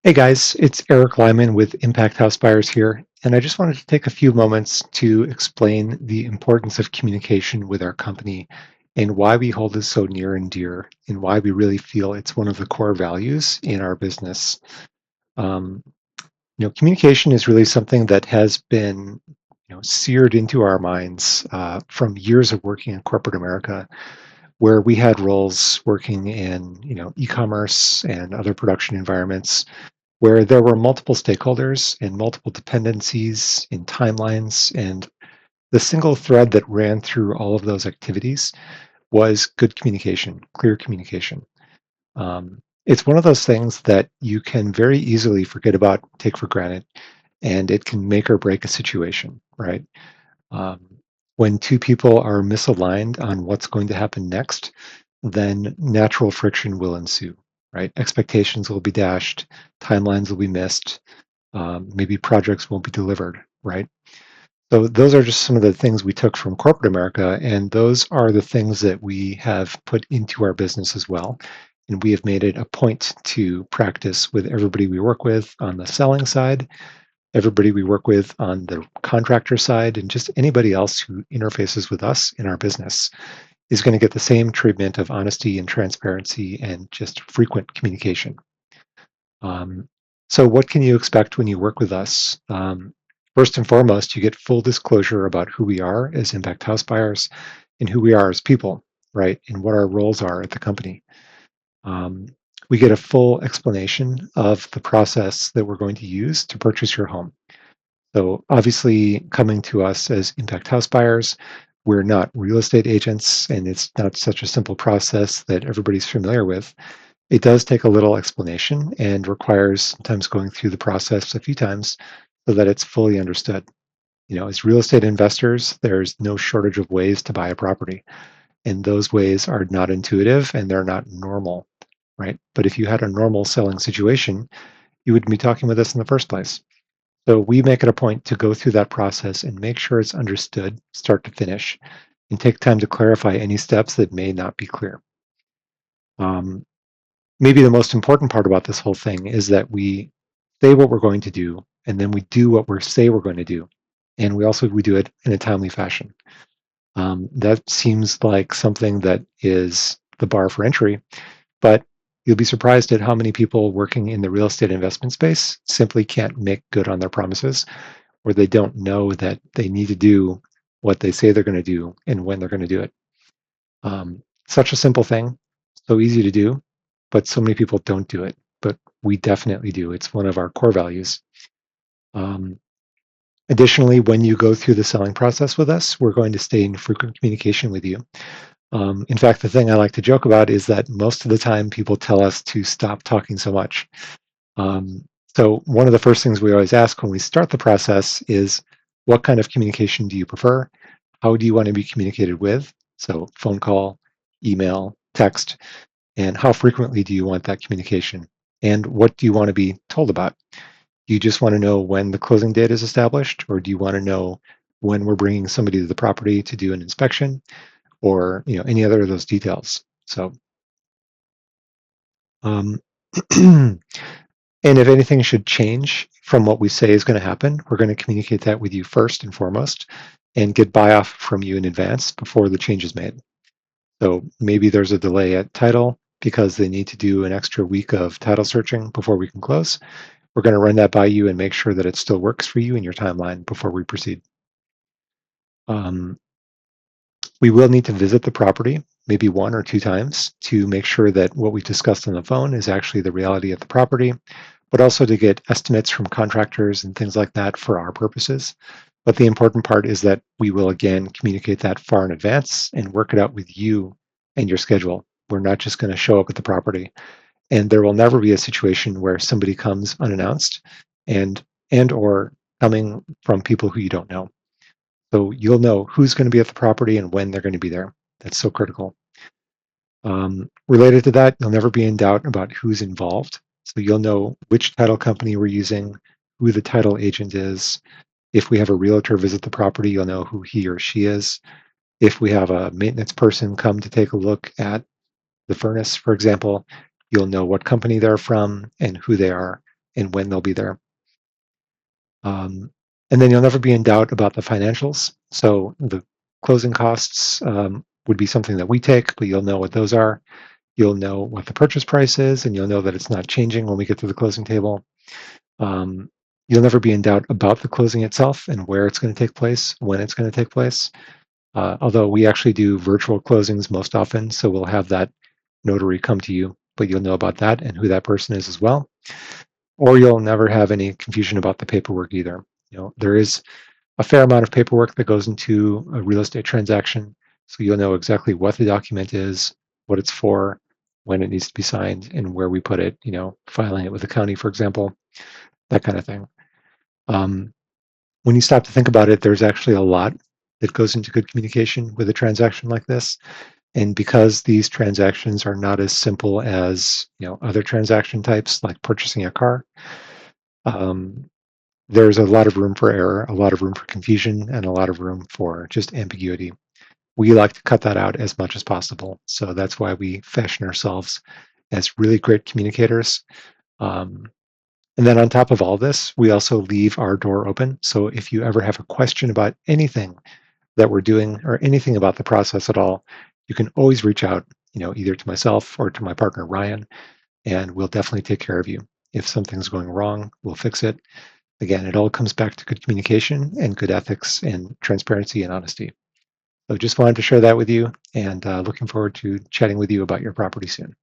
Hey guys, it's Eric Lyman with Impact House Buyers here, and I just wanted to take a few moments to explain the importance of communication with our company and why we hold it so near and dear, and why we really feel it's one of the core values in our business. Um, Communication is really something that has been, seared into our minds from years of working in corporate America, where we had roles working in, e-commerce and other production environments where there were multiple stakeholders and multiple dependencies in timelines. And the single thread that ran through all of those activities was good communication, clear communication. It's one of those things that you can very easily forget about, take for granted, and it can make or break a situation, right? Um, when two people are misaligned on what's going to happen next, then natural friction will ensue, right? Expectations will be dashed, timelines will be missed, maybe projects won't be delivered, right? So those are just some of the things we took from corporate America, and those are the things that we have put into our business as well. And we have made it a point to practice with everybody we work with on the selling side, everybody we work with on the contractor side, and just anybody else who interfaces with us in our business is going to get the same treatment of honesty and transparency and just frequent communication. Um, so, what can you expect when you work with us? First and foremost, you get full disclosure about who we are as impact house buyers and who we are as people, right? And what our roles are at the company. Um, we get a full explanation of the process that we're going to use to purchase your home. So, obviously, coming to us as impact house buyers, we're not real estate agents, and it's not such a simple process that everybody's familiar with. It does take a little explanation and requires sometimes going through the process a few times so that it's fully understood. As real estate investors, there's no shortage of ways to buy a property, and those ways are not intuitive and they're not normal, right? But if you had a normal selling situation, you wouldn't be talking with us in the first place. So we make it a point to go through that process and make sure it's understood start to finish and take time to clarify any steps that may not be clear. Um, Maybe the most important part about this whole thing is that we say what we're going to do, and then we do what we say we're going to do, and we do it in a timely fashion. That seems like something that is the bar for entry, but you'll be surprised at how many people working in the real estate investment space simply can't make good on their promises, or they don't know that they need to do what they say they're going to do and when they're going to do it. Such a simple thing, so easy to do, but so many people don't do it. But we definitely do. It's one of our core values. Um, Additionally, when you go through the selling process with us, we're going to stay in frequent communication with you. In fact, the thing I like to joke about is that most of the time people tell us to stop talking so much. Um, so, one of the first things we always ask when we start the process is, what kind of communication do you prefer? How do you want to be communicated with? So, phone call, email, text, and how frequently do you want that communication? And what do you want to be told about? Do you just want to know when the closing date is established, or do you want to know when we're bringing somebody to the property to do an inspection, or any other of those details? So, um, and if anything should change from what we say is going to happen, we're going to communicate that with you first and foremost, and get buy off from you in advance before the change is made. So maybe there's a delay at title because they need to do an extra week of title searching before we can close. We're going to run that by you and make sure that it still works for you in your timeline before we proceed. Um, we will need to visit the property maybe one or two times to make sure that what we discussed on the phone is actually the reality at the property, but also to get estimates from contractors and things like that for our purposes. But the important part is that we will again communicate that far in advance and work it out with you and your schedule. We're not just going to show up at the property. And there will never be a situation where somebody comes unannounced and or coming from people who you don't know. So you'll know who's going to be at the property and when they're going to be there. That's so critical. Related to that, you'll never be in doubt about who's involved. So you'll know which title company we're using, who the title agent is. If we have a realtor visit the property, you'll know who he or she is. If we have a maintenance person come to take a look at the furnace, for example, you'll know what company they're from and who they are. and when they'll be there. Um, and then you'll never be in doubt about the financials. So the closing costs would be something that we take, but you'll know what those are. You'll know what the purchase price is, and you'll know that it's not changing when we get to the closing table. Um, you'll never be in doubt about the closing itself and where it's going to take place, when it's going to take place. Although we actually do virtual closings most often, so we'll have that notary come to you, but you'll know about that and who that person is as well. Or you'll never have any confusion about the paperwork either. There is a fair amount of paperwork that goes into a real estate transaction, so you'll know exactly what the document is, what it's for, when it needs to be signed, and where we put it, filing it with the county, for example, that kind of thing. Um, when you stop to think about it, there's actually a lot that goes into good communication with a transaction like this. And because these transactions are not as simple as other transaction types like purchasing a car, um, there's a lot of room for error, a lot of room for confusion, and a lot of room for just ambiguity. We like to cut that out as much as possible. So that's why we fashion ourselves as really great communicators. Um, and then on top of all this, we also leave our door open. So if you ever have a question about anything that we're doing or anything about the process at all, you can always reach out, either to myself or to my partner, Ryan, and we'll definitely take care of you. If something's going wrong, we'll fix it. Again, it all comes back to good communication and good ethics and transparency and honesty. So just wanted to share that with you and looking forward to chatting with you about your property soon.